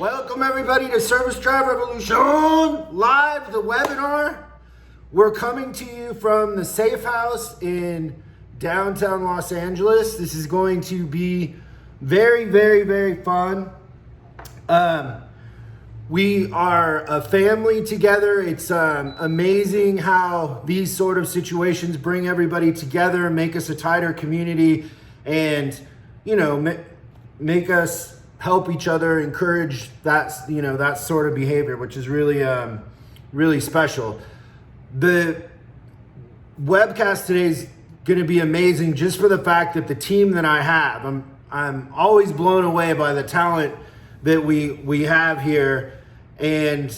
Welcome everybody to Service Drive Revolution Live, the webinar. We're coming to you from the Safe House in downtown Los Angeles. This is going to be very, very, very fun. We are a family together. It's amazing how these sort of situations bring everybody together, make us a tighter community, and make us help each other, encourage that sort of behavior, which is really really special. The webcast today is going to be amazing just for the fact that the team that I have, I'm always blown away by the talent that we have here. And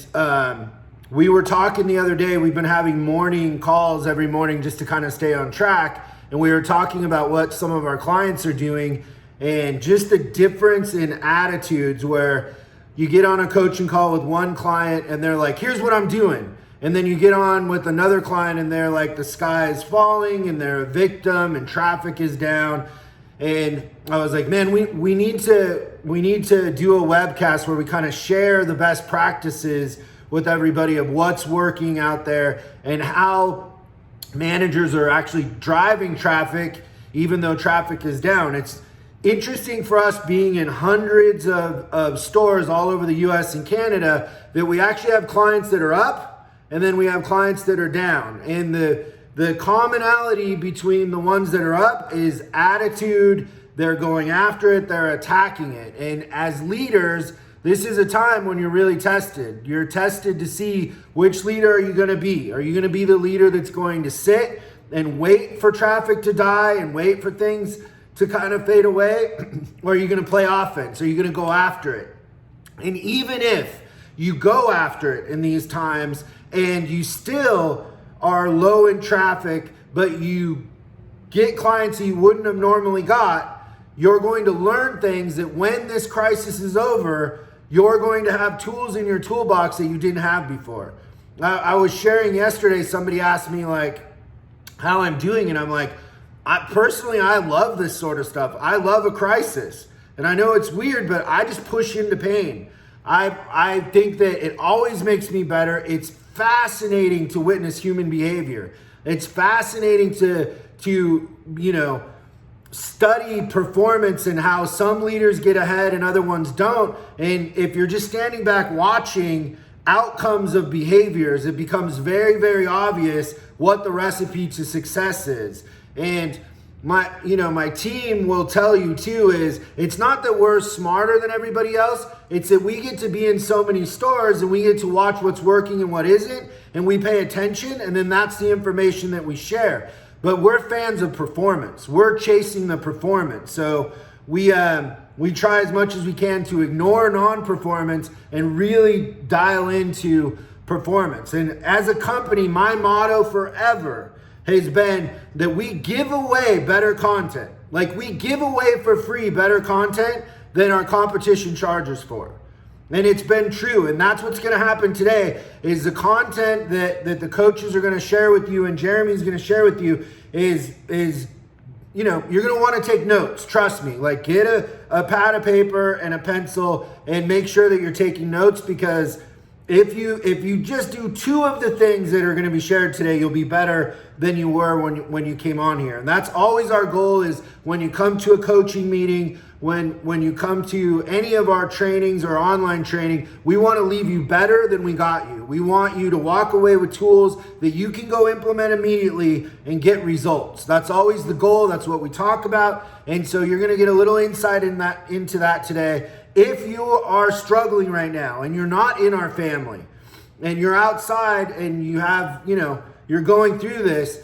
we were talking the other day, we've been having morning calls every morning just to kind of stay on track, and we were talking about what some of our clients are doing and just the difference in attitudes, where you get on a coaching call with one client and they're like, here's what I'm doing. And then you get on with another client and they're like, the sky is falling and they're a victim and traffic is down. And I was like, man, we need to do a webcast where we kind of share the best practices with everybody of what's working out there and how managers are actually driving traffic even though traffic is down. It's interesting for us, being in hundreds of stores all over the US and Canada, that we actually have clients that are up and then we have clients that are down. And the commonality between the ones that are up is attitude. They're going after it, they're attacking it. And as leaders, this is a time when you're really tested. You're tested to see which leader are you going to be. Are you going to be the leader that's going to sit and wait for traffic to die and wait for things to kind of fade away? Or are you going to play offense? Are you going to go after it? And even if you go after it in these times and you still are low in traffic, but you get clients that you wouldn't have normally got, you're going to learn things that when this crisis is over, you're going to have tools in your toolbox that you didn't have before. I was sharing yesterday, somebody asked me like how I'm doing, and I'm like, I love this sort of stuff. I love a crisis. And I know it's weird, but I just push into pain. I think that it always makes me better. It's fascinating to witness human behavior. It's fascinating to study performance and how some leaders get ahead and other ones don't. And if you're just standing back watching outcomes of behaviors, it becomes very, very obvious what the recipe to success is. And my team will tell you too, is it's not that we're smarter than everybody else. It's that we get to be in so many stores and we get to watch what's working and what isn't, and we pay attention, and then that's the information that we share. But we're fans of performance. We're chasing the performance. So we try as much as we can to ignore non-performance and really dial into performance. And as a company, my motto forever has been that we give away better content. Like, we give away for free better content than our competition charges for. And it's been true. And that's what's going to happen today, is the content that the coaches are going to share with you and Jeremy's going to share with you is you're going to want to take notes. Trust me. Like, get a pad of paper and a pencil and make sure that you're taking notes, because if you just do two of the things that are going to be shared today, you'll be better than you were when you came on here. And that's always our goal, is when you come to a coaching meeting, when you come to any of our trainings or online training, we want to leave you better than we got you. We want you to walk away with tools that you can go implement immediately and get results. That's always the goal. That's what we talk about. And so you're going to get a little insight into that today. If you are struggling right now and you're not in our family and you're outside and you have, you're going through this,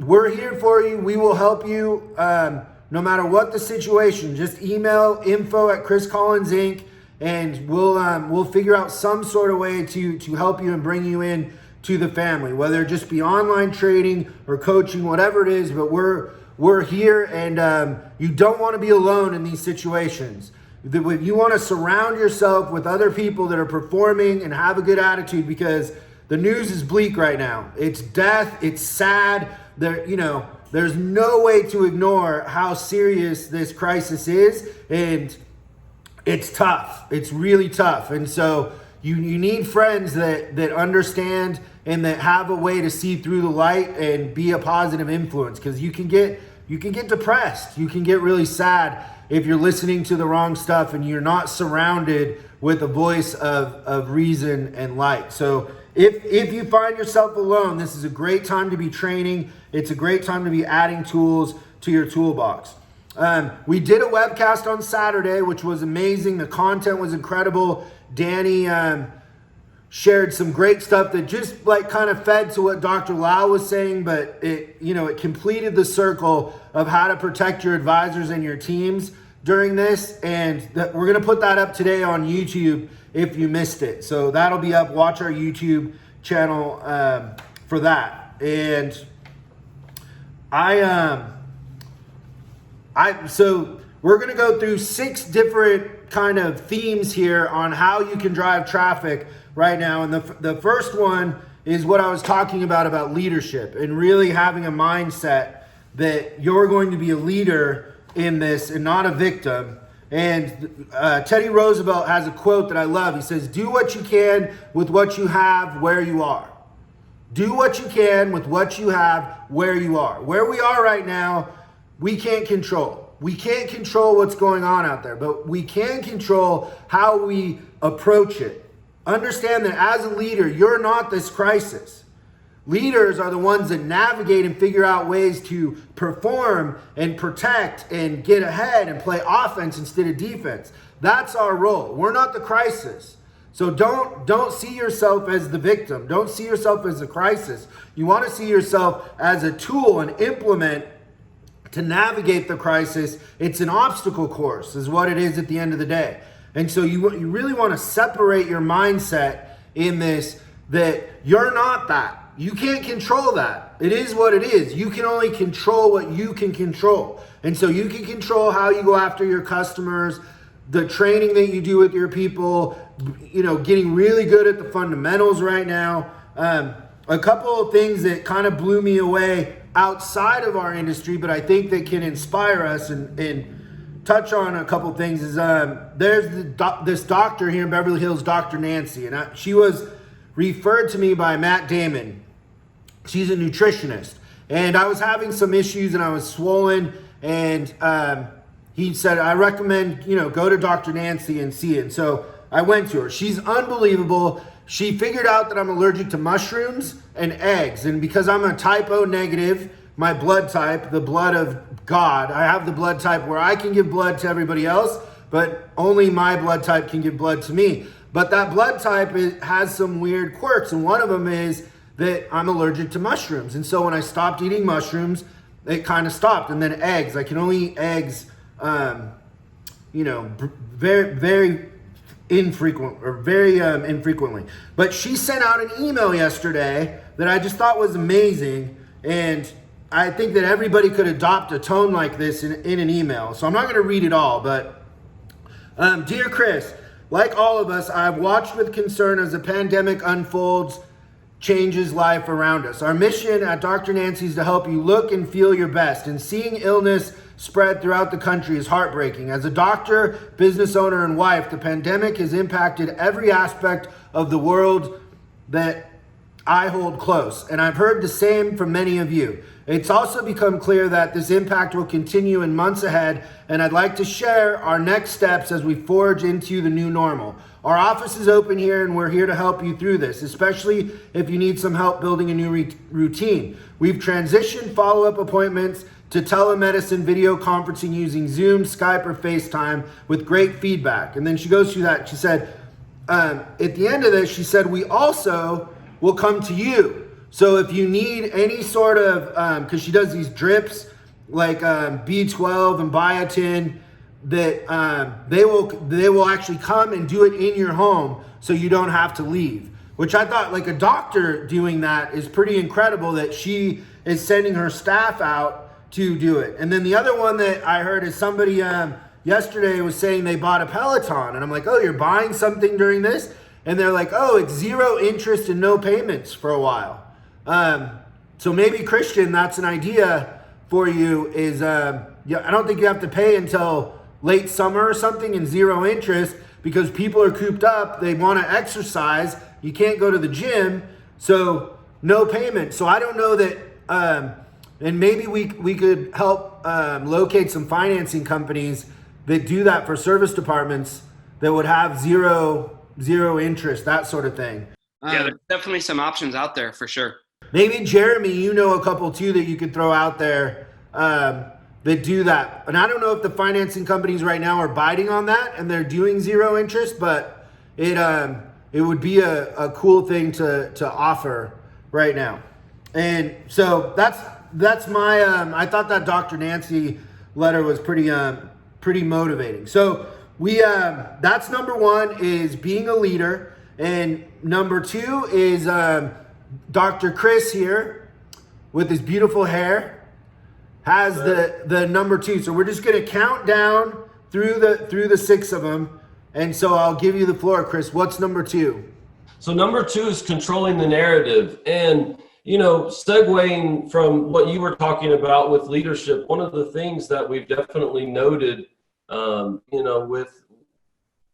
we're here for you. We will help you no matter what the situation. Just email info@ChrisCollinsInc and we'll figure out some sort of way to help you and bring you in to the family, whether it just be online training or coaching, whatever it is. But we're here, and you don't want to be alone in these situations. You want to surround yourself with other people that are performing and have a good attitude, because the news is bleak right now. It's death. It's sad. There's no way to ignore how serious this crisis is. And it's tough. It's really tough. And so you need friends that understand and that have a way to see through the light and be a positive influence, because you can get depressed. You can get really sad if you're listening to the wrong stuff and you're not surrounded with a voice of reason and light. So if you find yourself alone, this is a great time to be training. It's a great time to be adding tools to your toolbox. We did a webcast on Saturday, which was amazing. The content was incredible. Danny shared some great stuff that just like kind of fed to what Dr. Lau was saying, but it completed the circle of how to protect your advisors and your teams during this. And we're going to put that up today on YouTube if you missed it. So that'll be up. Watch our YouTube channel for that. And so we're going to go through 6 different kind of themes here on how you can drive traffic right now. And the first one is what I was talking about leadership and really having a mindset that you're going to be a leader in this and not a victim. And Teddy Roosevelt has a quote that I love. He says, "Do what you can with what you have where you are." Do what you can with what you have where you are. Where we are right now, we can't control. We can't control what's going on out there, but we can control how we approach it. Understand that as a leader, you're not this crisis. Leaders are the ones that navigate and figure out ways to perform and protect and get ahead and play offense instead of defense. That's our role. We're not the crisis. So don't see yourself as the victim. Don't see yourself as the crisis. You want to see yourself as a tool and implement to navigate the crisis. It's an obstacle course is what it is at the end of the day. And so you really want to separate your mindset in this, that you're not that. You can't control that. It is what it is. You can only control what you can control. And so you can control how you go after your customers, the training that you do with your people, getting really good at the fundamentals right now. A couple of things that kind of blew me away outside of our industry, but I think that can inspire us and touch on a couple of things is there's this doctor here in Beverly Hills, Dr. Nancy, and she was referred to me by Matt Damon. She's a nutritionist, and I was having some issues and I was swollen, and he said, I recommend, go to Dr. Nancy and see it. And so I went to her. She's unbelievable. She figured out that I'm allergic to mushrooms and eggs. And because I'm a type O negative, my blood type, the blood of God, I have the blood type where I can give blood to everybody else, but only my blood type can give blood to me. But that blood type has some weird quirks. And one of them is that I'm allergic to mushrooms. And so when I stopped eating mushrooms, it kind of stopped. And then eggs, I can only eat eggs, very, very infrequently. But she sent out an email yesterday that I just thought was amazing. And I think that everybody could adopt a tone like this in an email. So I'm not going to read it all, but Dear Chris, like all of us, I've watched with concern as the pandemic unfolds, changes life around us. Our mission at Dr. Nancy is to help you look and feel your best. And seeing illness spread throughout the country is heartbreaking. As a doctor, business owner, and wife, the pandemic has impacted every aspect of the world that I hold close. And I've heard the same from many of you. It's also become clear that this impact will continue in months ahead, and I'd like to share our next steps as we forge into the new normal. Our office is open here, and we're here to help you through this, especially if you need some help building a new routine. We've transitioned follow-up appointments to telemedicine video conferencing using Zoom, Skype, or FaceTime with great feedback. And then she goes through that. She said, at the end of this, she said, we also will come to you. So if you need any sort of, because she does these drips like B12 and biotin, that they will actually come and do it in your home so you don't have to leave. Which I thought, like, a doctor doing that is pretty incredible, that she is sending her staff out to do it. And then the other one that I heard is somebody yesterday was saying they bought a Peloton, and I'm like, oh, you're buying something during this? And they're like, oh, it's 0 interest and no payments for a while. So maybe, Christian, that's an idea for you is, I don't think you have to pay until late summer or something and 0 interest because people are cooped up. They want to exercise. You can't go to the gym. So no payment. So I don't know that, and maybe we could help locate some financing companies that do that for service departments that would have zero interest, that sort of thing. Yeah, there's definitely some options out there for sure. Maybe Jeremy, you know a couple too that you could throw out there that do that. And I don't know if the financing companies right now are biting on that and they're doing 0 interest, but it would be a cool thing to offer right now. And so that's my I thought that Dr. Nancy letter was pretty motivating. So we that's number 1 is being a leader, and number 2 is Dr. Chris here with his beautiful hair has the number 2. So we're just going to count down through the 6 of them. And so I'll give you the floor, Chris. What's number 2? So number 2 is controlling the narrative. And, you know, segueing from what you were talking about with leadership, one of the things that we've definitely noted, you know, with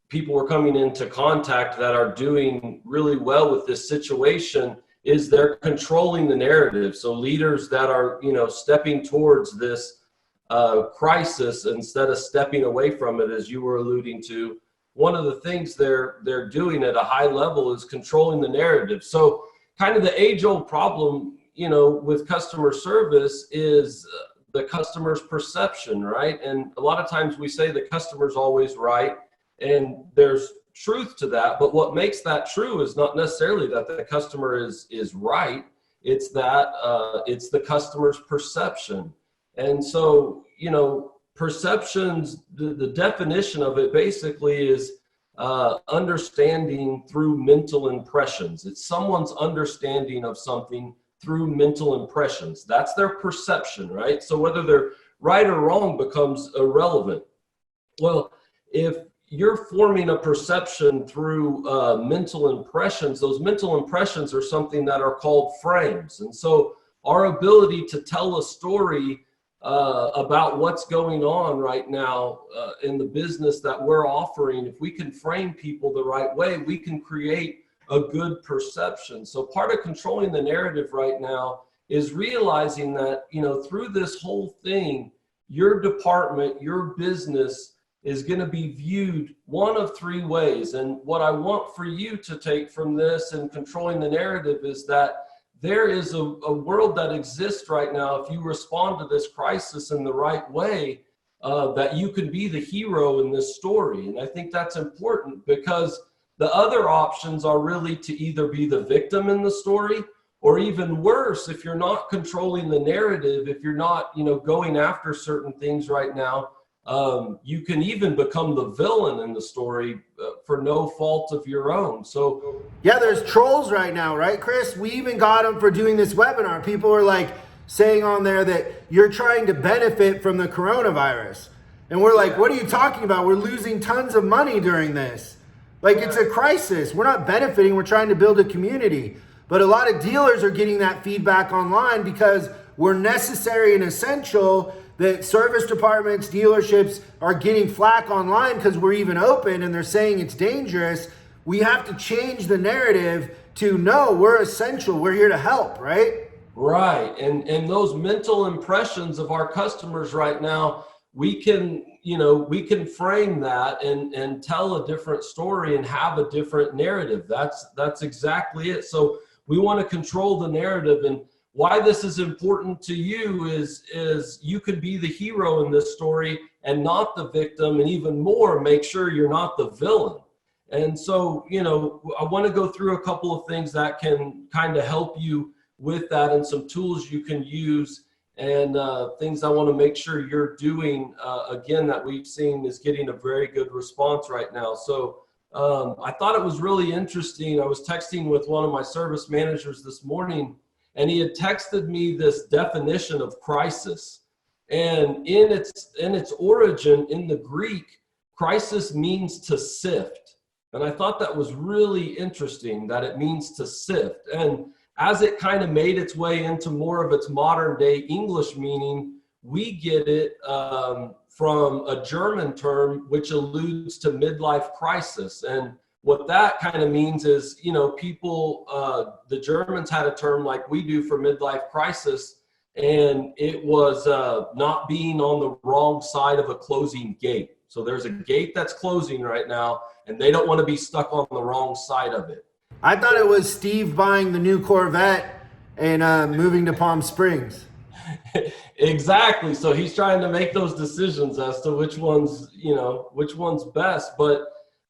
people we're coming into contact that are doing really well with this situation is they're controlling the narrative. So leaders that are, you know, stepping towards this crisis instead of stepping away from it, as you were alluding to, one of the things they're doing at a high level is controlling the narrative. So kind of the age-old problem, you know, with customer service is the customer's perception, right? And a lot of times we say the customer's always right, and there's truth to that, but what makes that true is not necessarily that the customer is right. It's that it's the customer's perception. And so, you know, perceptions, the definition of it basically is understanding through mental impressions. It's someone's understanding of something through mental impressions. That's their perception, right? So whether they're right or wrong becomes irrelevant. Well, if you're forming a perception through mental impressions, those mental impressions are something that are called frames. And so our ability to tell a story about what's going on right now in the business that we're offering, if we can frame people the right way, we can create a good perception. So part of controlling the narrative right now is realizing that, you know, through this whole thing, your department, your business is going to be viewed one of 3 ways. And what I want for you to take from this and controlling the narrative is that there is a world that exists right now. If you respond to this crisis in the right way, that you can be the hero in this story. And I think that's important because the other options are really to either be the victim in the story, or even worse, if you're not controlling the narrative, if you're not, you know, going after certain things right now, you can even become the villain in the story for no fault of your own. So yeah, there's trolls right now, right, Chris? We even got them for doing this webinar. People are like saying on there that you're trying to benefit from the coronavirus. And we're like, what are you talking about? We're losing tons of money during this. Like, it's a crisis. We're not benefiting. We're trying to build a community. But a lot of dealers are getting that feedback online because we're necessary and essential. That service departments, dealerships are getting flack online because we're even open and they're saying it's dangerous. We have to change the narrative to no, we're essential. We're here to help, right? Right. And those mental impressions of our customers right now, we can, you know, we can frame that and tell a different story and have a different narrative. That's exactly it. So we want to control the narrative. And why this is important to you is you could be the hero in this story and not the victim, and even more, make sure you're not the villain. And so, you know, I want to go through a couple of things that can kind of help you with that, and some tools you can use, and things I want to make sure you're doing, again, that we've seen is getting a very good response right now. So I thought it was really interesting. I was texting with one of my service managers this morning, and he had texted me this definition of crisis. And in its origin, in the Greek, crisis means to sift. And I thought that was really interesting, that it means to sift. And as it kind of made its way into more of its modern day English meaning, we get it from a German term which alludes to midlife crisis. And what that kind of means is, you know, people, the Germans had a term like we do for midlife crisis, and it was not being on the wrong side of a closing gate. So there's a gate that's closing right now, and they don't want to be stuck on the wrong side of it. I thought it was Steve buying the new Corvette and moving to Palm Springs. Exactly. So he's trying to make those decisions as to which one's best. But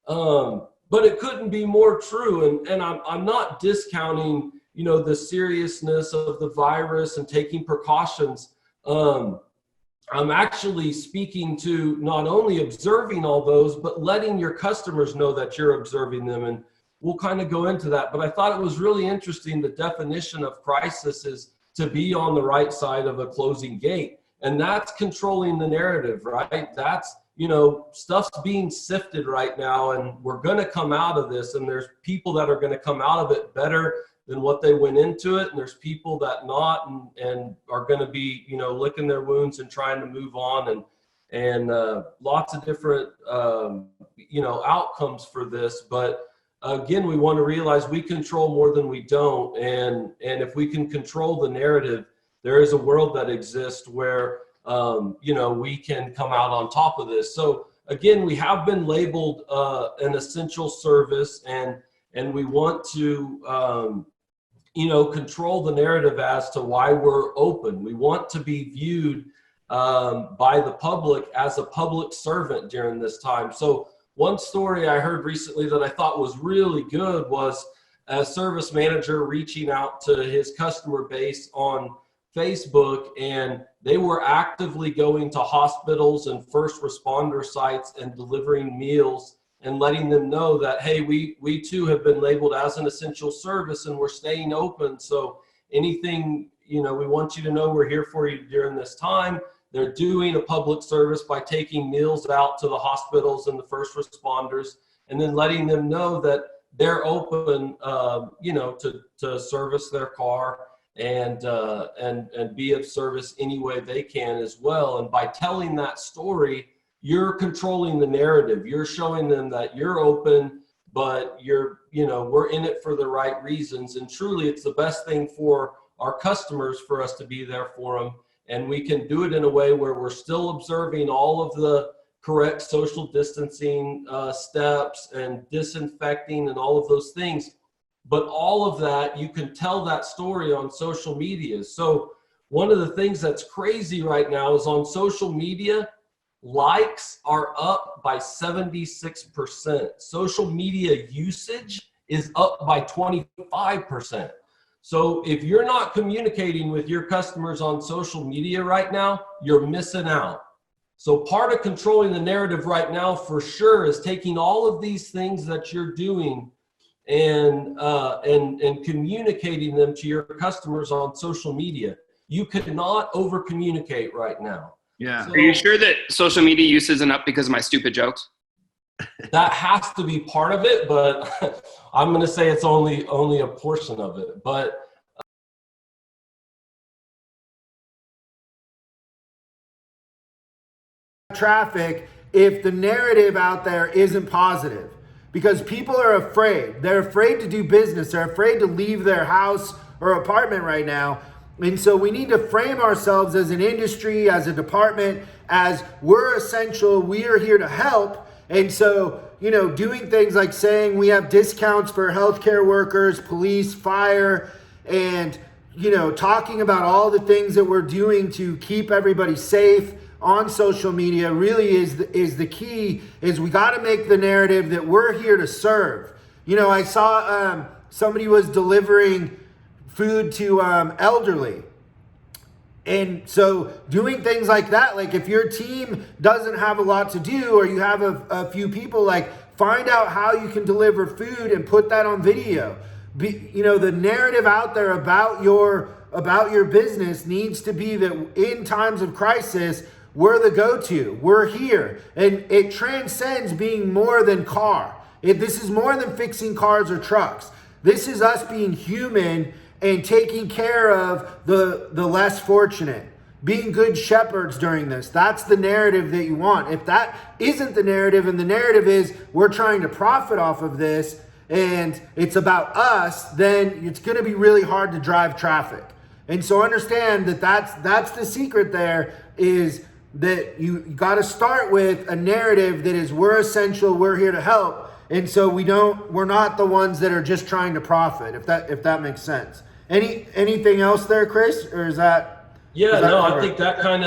it couldn't be more true. And I'm not discounting, you know, the seriousness of the virus and taking precautions. I'm actually speaking to not only observing all those, but letting your customers know that you're observing them. And we'll kind of go into that. But I thought it was really interesting. The definition of crisis is to be on the right side of a closing gate. And that's controlling the narrative, right? That's, you know, stuff's being sifted right now, and we're going to come out of this. And there's people that are going to come out of it better than what they went into it. And there's people that not, and are going to be, you know, licking their wounds and trying to move on, and lots of different, you know, outcomes for this. But again, we want to realize we control more than we don't. And if we can control the narrative, there is a world that exists where, you know, we can come out on top of this. So again, we have been labeled an essential service, and we want to, you know, control the narrative as to why we're open. We want to be viewed by the public as a public servant during this time. So one story I heard recently that I thought was really good was a service manager reaching out to his customer base on Facebook, and they were actively going to hospitals and first responder sites and delivering meals and letting them know that, hey, we too have been labeled as an essential service and we're staying open. So anything, you know, we want you to know we're here for you during this time. They're doing a public service by taking meals out to the hospitals and the first responders, and then letting them know that they're open, you know, to service their car and be of service any way they can as well. And by telling that story, you're controlling the narrative. You're showing them that you're open, but you know, we're in it for the right reasons. And truly, it's the best thing for our customers for us to be there for them. And we can do it in a way where we're still observing all of the correct social distancing steps and disinfecting and all of those things. But all of that, you can tell that story on social media. So one of the things that's crazy right now is on social media, likes are up by 76%. Social media usage is up by 25%. So if you're not communicating with your customers on social media right now, you're missing out. So part of controlling the narrative right now for sure is taking all of these things that you're doing and communicating them to your customers on social media. You cannot over communicate right now. Yeah. So, are you sure that social media use isn't up because of my stupid jokes? That has to be part of it, but I'm going to say it's only a portion of it. But traffic if the narrative out there isn't positive, because people are afraid. They're afraid to do business. They're afraid to leave their house or apartment right now. And so we need to frame ourselves as an industry, as a department, as we're essential. We are here to help. And so, you know, doing things like saying we have discounts for healthcare workers, police, fire, and, you know, talking about all the things that we're doing to keep everybody safe on social media really is the key. Is we got to make the narrative that we're here to serve. You know, I saw somebody was delivering food to elderly. And so doing things like that, like if your team doesn't have a lot to do, or you have a few people, like find out how you can deliver food and put that on video. You know, the narrative out there about your business needs to be that in times of crisis, we're the go-to. We're here. And it transcends being more than car. This is more than fixing cars or trucks. This is us being human and taking care of the less fortunate. being good shepherds during this. That's the narrative that you want. If that isn't the narrative, and the narrative is we're trying to profit off of this and it's about us, then it's going to be really hard to drive traffic. And so understand that that's the secret there, is that you got to start with a narrative that is we're essential, we're here to help. And so we're not the ones that are just trying to profit, if that makes sense. Anything else there, Chris? Or is that? Yeah, no, I think that kind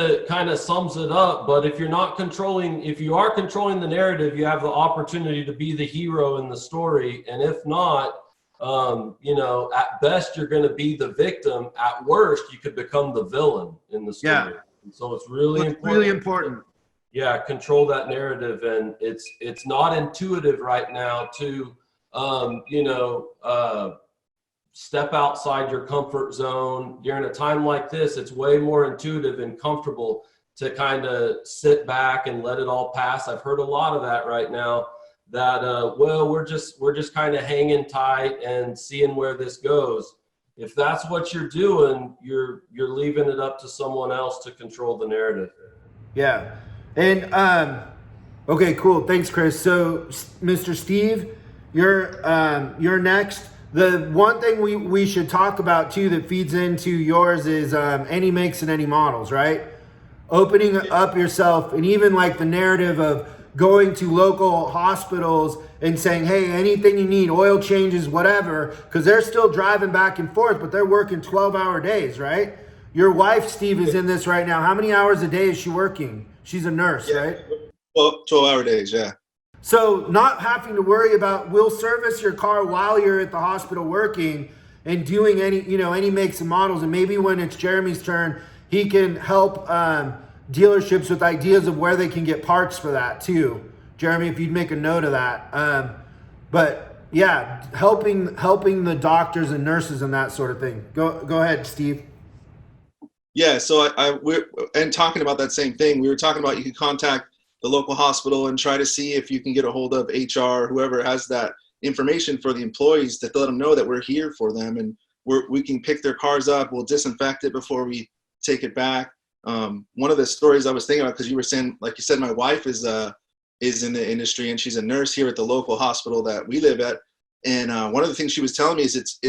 of sums it up. But if you are controlling the narrative, you have the opportunity to be the hero in the story. And if not, at best you're going to be the victim. At worst, you could become the villain in the story. Yeah. And so it's really important. Yeah, control that narrative, and it's not intuitive right now to step outside your comfort zone. During a time like this, it's way more intuitive and comfortable to kind of sit back and let it all pass. I've heard a lot of that right now, that we're just kind of hanging tight and seeing where this goes. If that's what you're doing, you're leaving it up to someone else to control the narrative. Yeah. And okay, cool. Thanks, Chris. So Mr. Steve, you're next. The one thing we should talk about too that feeds into yours is any makes and any models, right? Opening up yourself, and even like the narrative of going to local hospitals and saying, hey, anything you need, oil changes, whatever, because they're still driving back and forth, but they're working 12-hour days, right? Your wife, Steve, is in this right now. How many hours a day is she working? She's a nurse, right? Well, 12-hour days, yeah. So not having to worry about, we'll service your car while you're at the hospital working and doing any makes and models. And maybe when it's Jeremy's turn, he can help dealerships with ideas of where they can get parts for that too. Jeremy, if you'd make a note of that. But yeah, helping the doctors and nurses and that sort of thing. Go ahead, Steve. Yeah, so we're talking about that same thing. We were talking about you can contact the local hospital and try to see if you can get a hold of HR, whoever has that information for the employees, to let them know that we're here for them, and we can pick their cars up. We'll disinfect it before we take it back. One of the stories I was thinking about, because you were saying, like you said, my wife is in the industry and she's a nurse here at the local hospital that we live at. And one of the things she was telling me is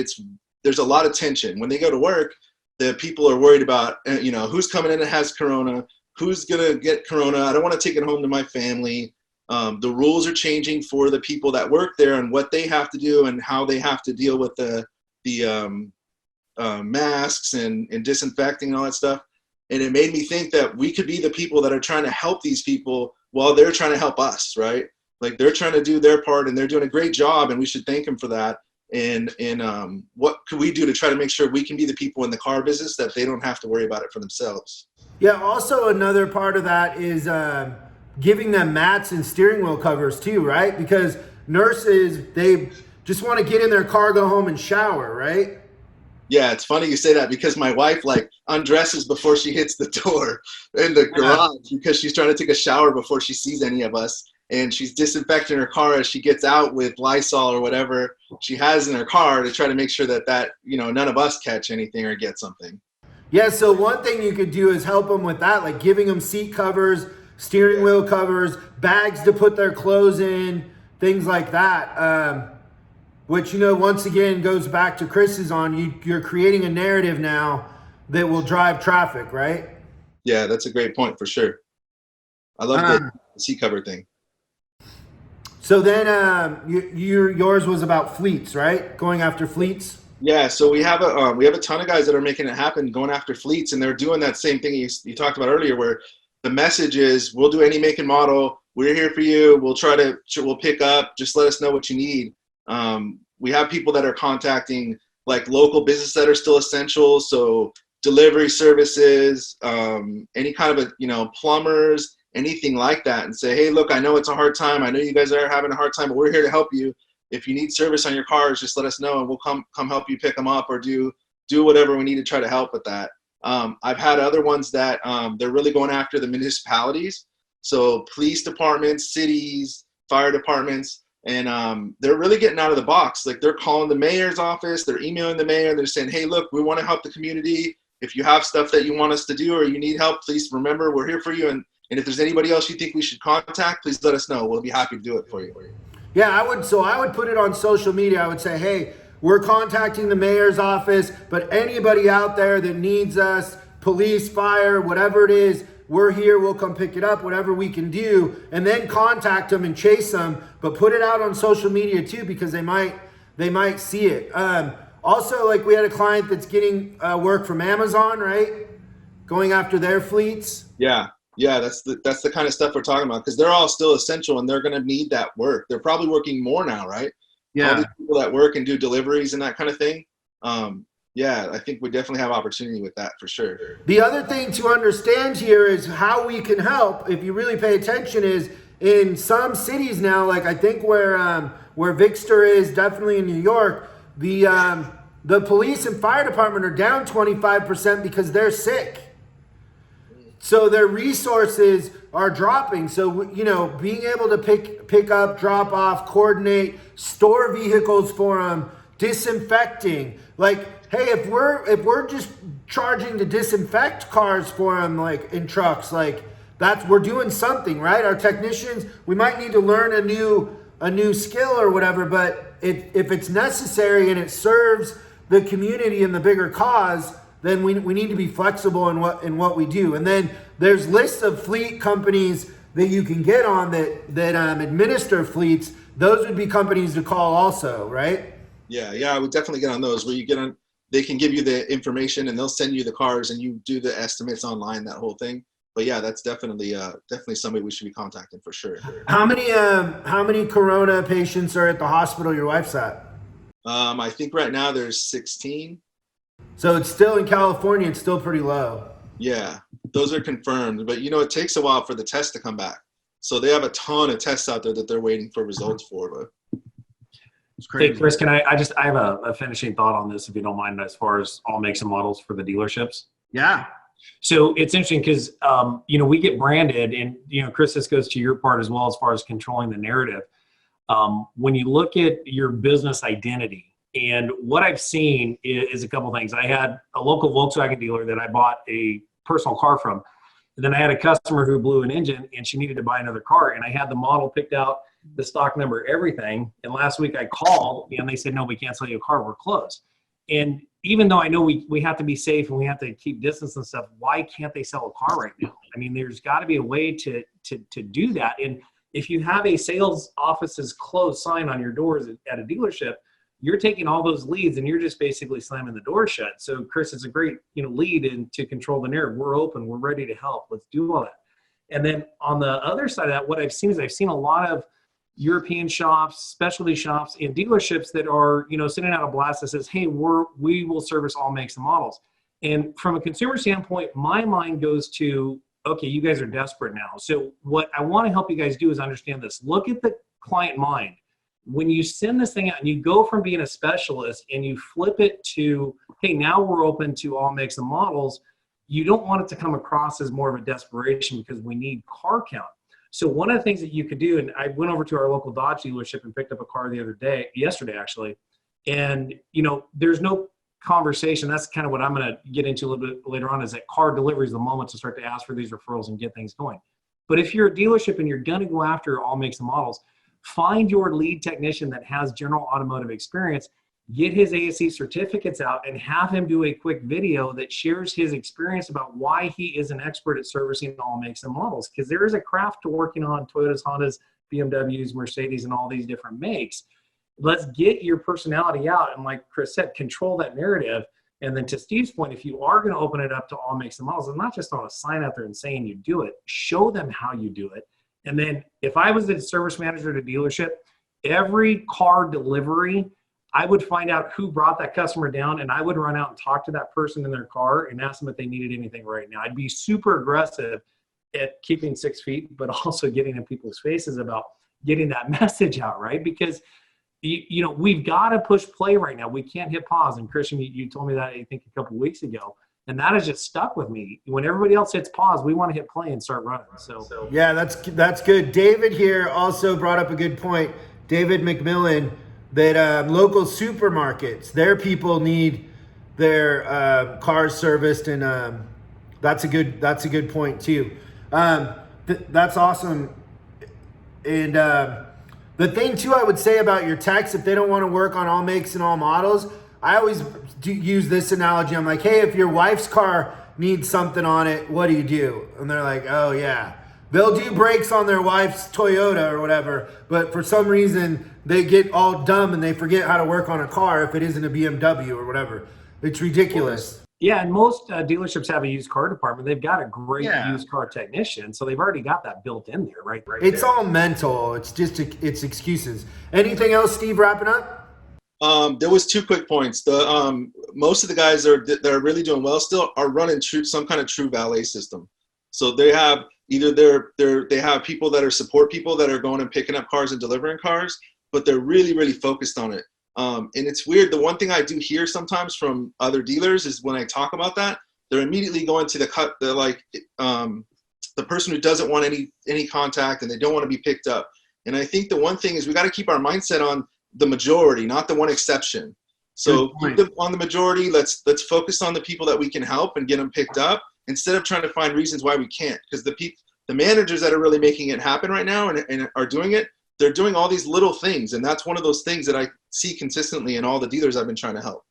there's a lot of tension when they go to work. The people are worried about who's coming in and has corona. Who's going to get corona? I don't want to take it home to my family. The rules are changing for the people that work there and what they have to do and how they have to deal with the masks and disinfecting and all that stuff. And it made me think that we could be the people that are trying to help these people while they're trying to help us, right? Like they're trying to do their part and they're doing a great job, and we should thank them for that. And what could we do to try to make sure we can be the people in the car business that they don't have to worry about it for themselves? Yeah, also another part of that is giving them mats and steering wheel covers too, right? Because nurses, they just want to get in their car, go home and shower, right? Yeah, it's funny you say that, because my wife undresses before she hits the door in the garage because she's trying to take a shower before she sees any of us. And she's disinfecting her car as she gets out with Lysol or whatever she has in her car to try to make sure that none of us catch anything or get something. Yeah, so one thing you could do is help them with that, like giving them seat covers, steering wheel covers, bags to put their clothes in, things like that. Which, once again goes back to Chris's you're creating a narrative now that will drive traffic, right? Yeah, that's a great point for sure. I love the seat cover thing. So then yours was about fleets, right? Going after fleets? Yeah, so we have a ton of guys that are making it happen, going after fleets, and they're doing that same thing you talked about earlier, where the message is, we'll do any make and model. We're here for you. We'll pick up. Just let us know what you need. We have people that are contacting like local businesses that are still essential. So delivery services, any kind of plumbers, anything like that, and say, hey, look, I know it's a hard time. I know you guys are having a hard time, but we're here to help you. If you need service on your cars, just let us know and we'll come help you pick them up or do whatever we need to try to help with that. I've had other ones that they're really going after the municipalities. So police departments, cities, fire departments, and they're really getting out of the box. Like they're calling the mayor's office, they're emailing the mayor, they're saying, hey, look, we want to help the community. if you have stuff that you want us to do or you need help, please remember we're here for you. And if there's anybody else you think we should contact, please let us know. We'll be happy to do it for you. Yeah, I would put it on social media. I would say, hey, we're contacting the mayor's office, but anybody out there that needs us, police, fire, whatever it is, we're here, we'll come pick it up, whatever we can do, and then contact them and chase them, but put it out on social media too, because they might see it. Also, like we had a client that's getting work from Amazon, right? Going after their fleets. Yeah, that's the kind of stuff we're talking about, because they're all still essential and they're going to need that work. They're probably working more now, right? Yeah. All these people that work and do deliveries and that kind of thing. Yeah, I think we definitely have opportunity with that for sure. The other thing to understand here is how we can help, if you really pay attention, is in some cities now, like I think where Victor is, definitely in New York, the police and fire department are down 25% because they're sick. So their resources are dropping. So, you know, being able to pick up, drop off, coordinate, store vehicles for them, disinfecting. Like, hey, if we're just charging to disinfect cars for them, like in trucks, like we're doing something, right? Our technicians, we might need to learn a new skill or whatever, but if it's necessary and it serves the community and the bigger cause, then we need to be flexible in what we do. And then there's lists of fleet companies that you can get on that administer fleets. Those would be companies to call also, right? Yeah, I would definitely get on those where you get on. They can give you the information and they'll send you the cars and you do the estimates online, that whole thing. But yeah, that's definitely somebody we should be contacting for sure. How many corona patients are at the hospital your wife's at? I think right now there's 16. So it's still in California, it's still pretty low. Yeah, those are confirmed, but you know, it takes a while for the test to come back. So they have a ton of tests out there that they're waiting for results for. But it's crazy. Hey, Chris, I have a finishing thought on this, if you don't mind, as far as all makes and models for the dealerships. Yeah. So it's interesting because, you know, we get branded and, you know, Chris, this goes to your part as well, as far as controlling the narrative. When you look at your business identity, and what I've seen is a couple things. I had a local Volkswagen dealer that I bought a personal car from. And then I had a customer who blew an engine and she needed to buy another car. And I had the model picked out, the stock number, everything. And last week I called and they said, no, we can't sell you a car. We're closed. And even though I know we have to be safe and we have to keep distance and stuff, why can't they sell a car right now? I mean, there's got to be a way to do that. And if you have a sales offices closed sign on your doors at a dealership, you're taking all those leads and you're just basically slamming the door shut. So Chris, it's a great, you know, lead in to control the narrative. We're open. We're ready to help. Let's do all that. And then on the other side of that, what I've seen is I've seen a lot of European shops, specialty shops, and dealerships that are, you know, sending out a blast that says, hey, we will service all makes and models. And from a consumer standpoint, my mind goes to, okay, you guys are desperate now. So what I want to help you guys do is understand this. Look at the client mind. When you send this thing out and you go from being a specialist and you flip it to, hey, now we're open to all makes and models, you don't want it to come across as more of a desperation because we need car count. So one of the things that you could do, and I went over to our local Dodge dealership and picked up a car yesterday actually, and you know, there's no conversation. That's kind of what I'm going to get into a little bit later on, is that car delivery is the moment to start to ask for these referrals and get things going. But if you're a dealership and you're going to go after all makes and models, find your lead technician that has general automotive experience, get his ASE certificates out and have him do a quick video that shares his experience about why he is an expert at servicing all makes and models. Because there is a craft to working on Toyotas, Hondas, BMWs, Mercedes, and all these different makes. Let's get your personality out. And like Chris said, control that narrative. And then to Steve's point, if you are going to open it up to all makes and models, it's not just on a sign out there and saying you do it, show them how you do it. And then if I was a service manager at a dealership, every car delivery, I would find out who brought that customer down and I would run out and talk to that person in their car and ask them if they needed anything right now. I'd be super aggressive at keeping 6 feet, but also getting in people's faces about getting that message out, right? Because, you know, we've got to push play right now. We can't hit pause. And Christian, you told me that, I think, a couple of weeks ago. And that has just stuck with me. When everybody else hits pause, we want to hit play and start running. So yeah, that's good. David here also brought up a good point. David McMillan, that local supermarkets, their people need their cars serviced, and that's a good point too. That's awesome. And the thing too, I would say about your techs, if they don't want to work on all makes and all models, I always use this analogy. I'm like, hey, if your wife's car needs something on it, what do? And they're like, oh yeah. They'll do brakes on their wife's Toyota or whatever, but for some reason they get all dumb and they forget how to work on a car if it isn't a BMW or whatever. It's ridiculous. Yeah, and most dealerships have a used car department. They've got a great used car technician, so they've already got that built in there, right? It's all mental. It's just it's excuses. Anything else, Steve? Wrapping up. There was 2 quick points. The most of the guys that are really doing well still are running some kind of true valet system. So they have either they have people that are support people that are going and picking up cars and delivering cars, but they're really focused on it. And it's weird. The one thing I do hear sometimes from other dealers is when I talk about that, they're immediately going to the person who doesn't want any contact and they don't want to be picked up. And I think the one thing is we got to keep our mindset on the majority, not the one exception. So keep them on the majority. Let's focus on the people that we can help and get them picked up instead of trying to find reasons why we can't. Because the managers that are really making it happen right now and are doing it, they're doing all these little things. And that's one of those things that I see consistently in all the dealers I've been trying to help,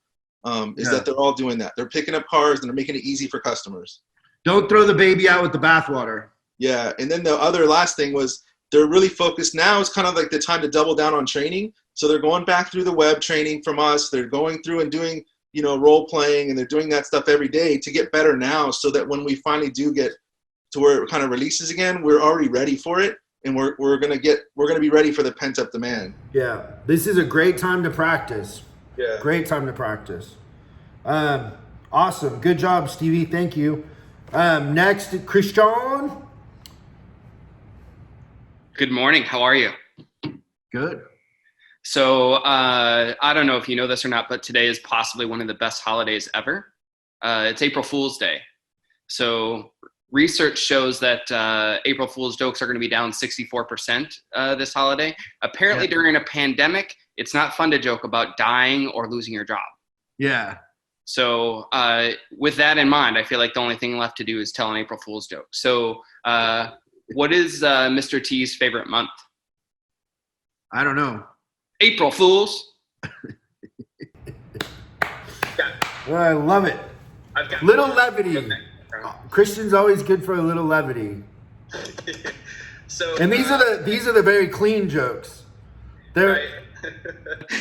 that they're all doing that. They're picking up cars and they're making it easy for customers. Don't throw the baby out with the bathwater. Yeah. And then the other last thing was they're really focused now. It's kind of like the time to double down on training. So they're going back through the web training from us. They're going through and doing, role playing, and they're doing that stuff every day to get better now so that when we finally do get to where it kind of releases again, we're already ready for it. And we're gonna be ready for the pent up demand. Yeah, this is a great time to practice. Yeah, great time to practice. Awesome, good job, Stevie. Thank you. Next, Christian. Good morning. How are you? Good. So I don't know if you know this or not, but today is possibly one of the best holidays ever. It's April Fool's Day. So research shows that April Fool's jokes are going to be down 64% this holiday. Apparently, during a pandemic, it's not fun to joke about dying or losing your job. Yeah. So with that in mind, I feel like the only thing left to do is tell an April Fool's joke. So what is Mr. T's favorite month? I don't know. April Fools. Well, I love it. Little levity. Christian's always good for a little levity. So, and these are the very clean jokes. They're right.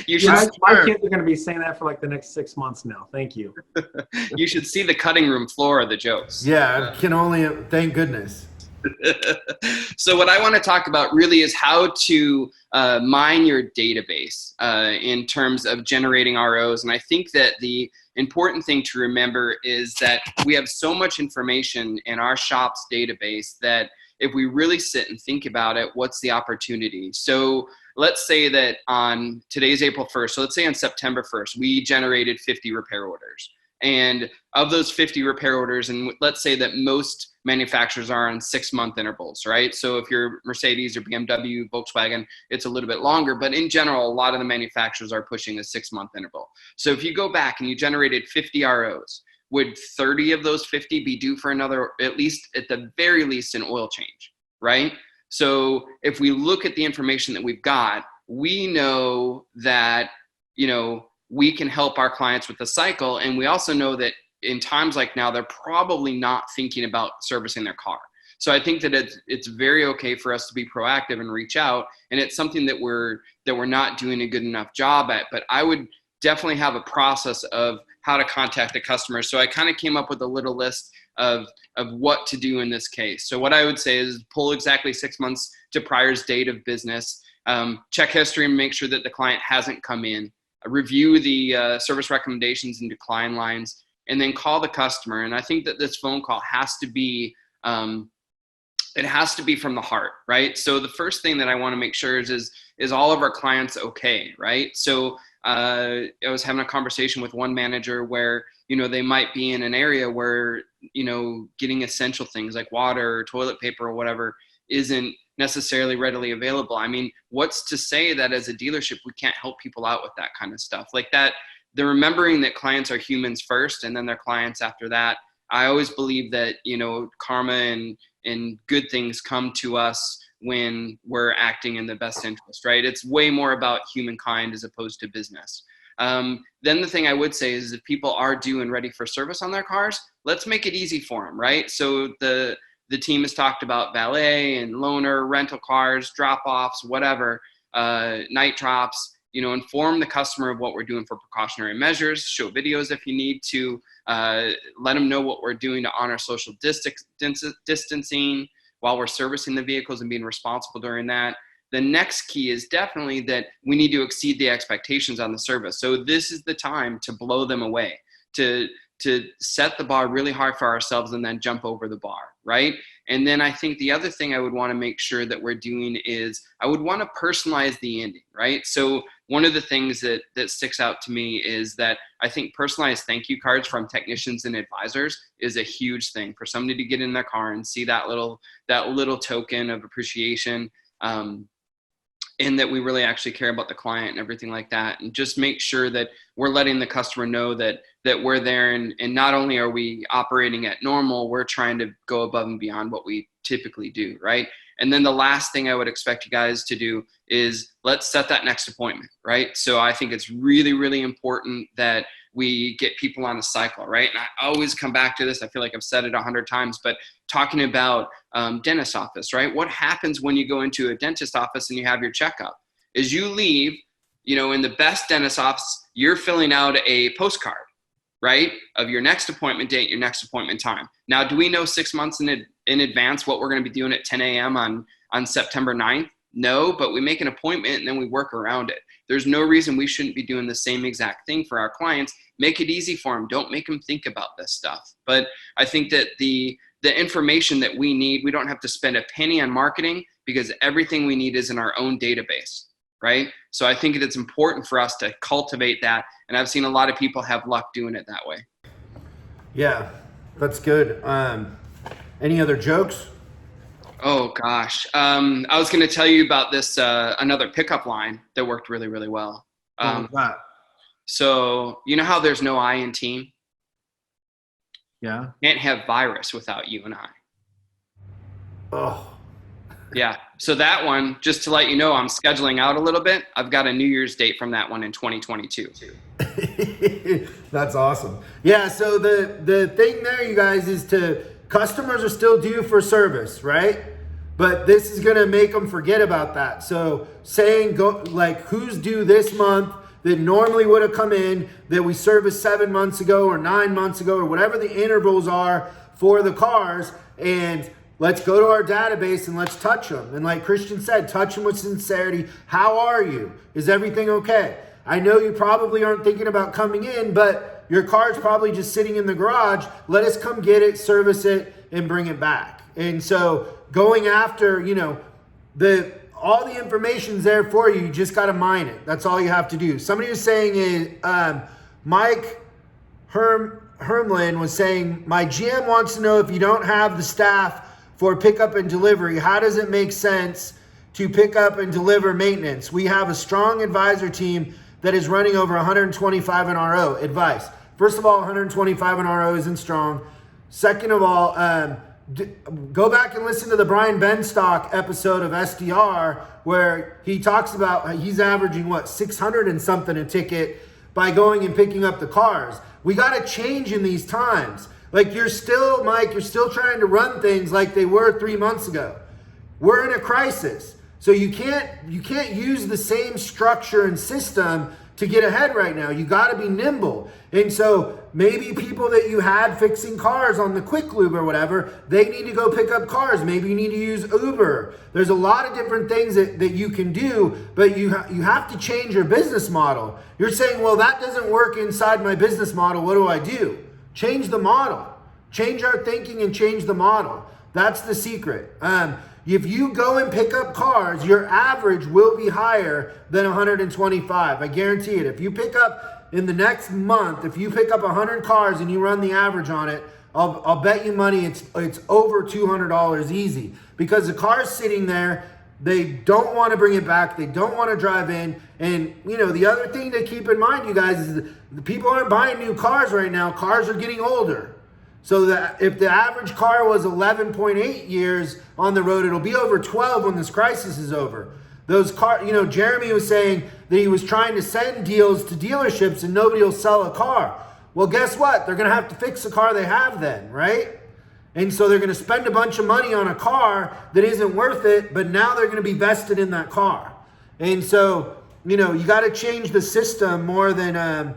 You should. My kids are going to be saying that for like the next 6 months now. Thank you. You should see the cutting room floor of the jokes. Yeah, I can only thank goodness. So what I want to talk about really is how to mine your database in terms of generating ROs. And I think that the important thing to remember is that we have so much information in our shop's database that if we really sit and think about it, what's the opportunity? So let's say that on today's April 1st, so let's say on September 1st, we generated 50 repair orders. And of those 50 repair orders, and let's say that most manufacturers are on 6-month intervals, right? So if you're Mercedes or BMW, Volkswagen, it's a little bit longer, but in general, a lot of the manufacturers are pushing a 6-month interval. So if you go back and you generated 50 ROs, would 30 of those 50 be due for another, at the very least, an oil change, right? So if we look at the information that we've got, we know that, we can help our clients with the cycle. And we also know that in times like now, they're probably not thinking about servicing their car. So I think that it's very okay for us to be proactive and reach out. And it's something that we're not doing a good enough job at. But I would definitely have a process of how to contact the customer. So I kind of came up with a little list of what to do in this case. So what I would say is pull exactly 6 months to prior's date of business, check history and make sure that the client hasn't come in, review the service recommendations and decline lines, and then call the customer. And I think that this phone call has to be, it has to be from the heart, right? So the first thing that I want to make sure is all of our clients okay, right? So I was having a conversation with one manager where, they might be in an area where, getting essential things like water or toilet paper or whatever isn't necessarily readily available. I mean, what's to say that as a dealership, we can't help people out with that kind of stuff? Like that the remembering that clients are humans first and then they're clients after that. I always believe that, karma and good things come to us when we're acting in the best interest, right? It's way more about humankind as opposed to business. Then the thing I would say is if people are due and ready for service on their cars, let's make it easy for them, right? So the team has talked about valet and loaner, rental cars, drop-offs, whatever, night drops, inform the customer of what we're doing for precautionary measures, show videos if you need to, let them know what we're doing to honor social distancing while we're servicing the vehicles and being responsible during that. The next key is definitely that we need to exceed the expectations on the service. So this is the time to blow them away, to set the bar really hard for ourselves and then jump over the bar, right? And then I think the other thing I would want to make sure that we're doing is I would want to personalize the ending, right? So one of the things that sticks out to me is that I think personalized thank you cards from technicians and advisors is a huge thing for somebody to get in their car and see that little token of appreciation. And that we really actually care about the client and everything like that. And just make sure that we're letting the customer know that we're there and not only are we operating at normal, we're trying to go above and beyond what we typically do, right? And then the last thing I would expect you guys to do is let's set that next appointment, right? So I think it's really, really important that we get people on a cycle, right? And I always come back to this. I feel like I've said it 100 times, but talking about dentist office, right? What happens when you go into a dentist office and you have your checkup is you leave, in the best dentist office, you're filling out a postcard, right? Of your next appointment date, your next appointment time. Now, do we know 6 months in advance what we're going to be doing at 10 a.m. on September 9th? No, but we make an appointment and then we work around it. There's no reason we shouldn't be doing the same exact thing for our clients. Make it easy for them. Don't make them think about this stuff. But I think that the information that we need, we don't have to spend a penny on marketing because everything we need is in our own database, right? So I think it's important for us to cultivate that. And I've seen a lot of people have luck doing it that way. Yeah, that's good. Any other jokes? Oh gosh. I was going to tell you about this, another pickup line that worked really, really well. So you know how there's no I in team? Yeah. Can't have virus without you and I. Oh. Yeah. So that one, just to let you know, I'm scheduling out a little bit. I've got a New Year's date from that one in 2022. That's awesome. Yeah. So the thing there, you guys, is customers are still due for service, right? But this is going to make them forget about that. So saying who's due this month that normally would have come in that we serviced 7 months ago or 9 months ago or whatever the intervals are for the cars, and let's go to our database and let's touch them. And like Christian said, touch them with sincerity. How are you? Is everything okay? I know you probably aren't thinking about coming in, but your car's probably just sitting in the garage. Let us come get it, service it, and bring it back. And so going after, all the information's there for you. You just got to mine it. That's all you have to do. Somebody was saying, Mike Hermlin was saying, my GM wants to know if you don't have the staff for pickup and delivery, how does it make sense to pick up and deliver maintenance? We have a strong advisor team that is running over 125 in RO. Advice. First of all, 125 in RO isn't strong. Second of all, go back and listen to the Brian Benstock episode of SDR where he talks about he's averaging 600 and something a ticket by going and picking up the cars. We got to change in these times. Like you're still trying to run things like they were 3 months ago. We're in a crisis. So you can't use the same structure and system to get ahead right now. You got to be nimble. And so maybe people that you had fixing cars on the quick lube or whatever, they need to go pick up cars. Maybe you need to use Uber. There's a lot of different things that you can do, but you have to change your business model. You're saying, well, that doesn't work inside my business model. What do I do? Change the model. Change our thinking and change the model. That's the secret. If you go and pick up cars, your average will be higher than 125. I guarantee it. If you pick up in the next month, if you pick up 100 cars and you run the average on it, I'll bet you money it's over $200 easy, because the car's sitting there. They don't want to bring it back. They don't want to drive in. And, you know, the other thing to keep in mind, you guys, is the people aren't buying new cars right now. Cars are getting older. So that if the average car was 11.8 years on the road, it'll be over 12 when this crisis is over. Those cars, you know, Jeremy was saying that he was trying to send deals to dealerships and nobody will sell a car. Well, guess what? They're going to have to fix the car they have then, right? And so they're going to spend a bunch of money on a car that isn't worth it, but now they're going to be vested in that car. And so, you know, you got to change the system more than